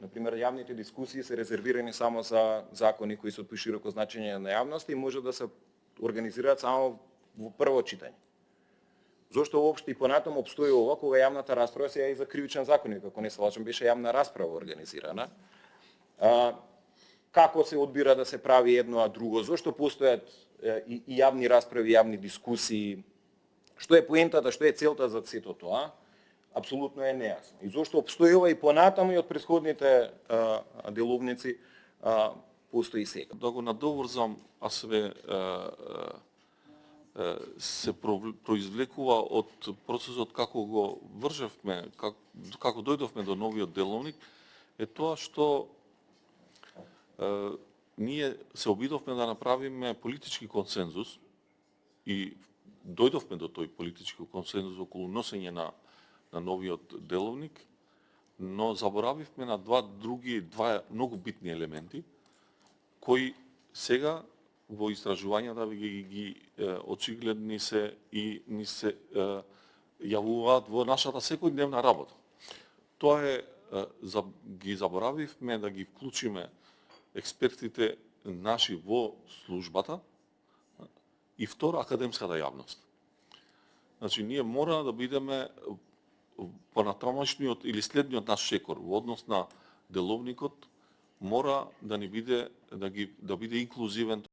Например, јавните дискусии се резервирани само за закони кои се од пошироко значење на јавноста и може да се организираат само во прво читање. Зошто уопште и понатаму обстои ова, кога јавната расправа сега и за кривичен законник, ако не се лажам, беше јавна расправа организирана. Како се одбира да се прави едно а друго, зошто постојат и јавни расправи, јавни дискусии, што е поентата, што е целта за сето тоа, апсолутно е нејасно. И зошто обстои ова и понатаму и од претходните деловници постои сега. Да го надоврзам, аз се произвлекува од процесот како го вржевме, како дојдовме до новиот деловник, е тоа што ние се обидовме да направиме политички консензус и дојдовме до тој политички консензус околу носење на новиот деловник, но заборавивме на два многу битни елементи кои сега во истражувањата ги очигледни се и ни се јавуваат во нашата секојдневна работа. Тоа е ги заборавивме да ги вклучиме експертите наши во службата и второ академската јавност. Значи ние мора да бидеме понатамошниот или следниот наш шекор во однос на деловникот мора да ни биде да биде инклузивен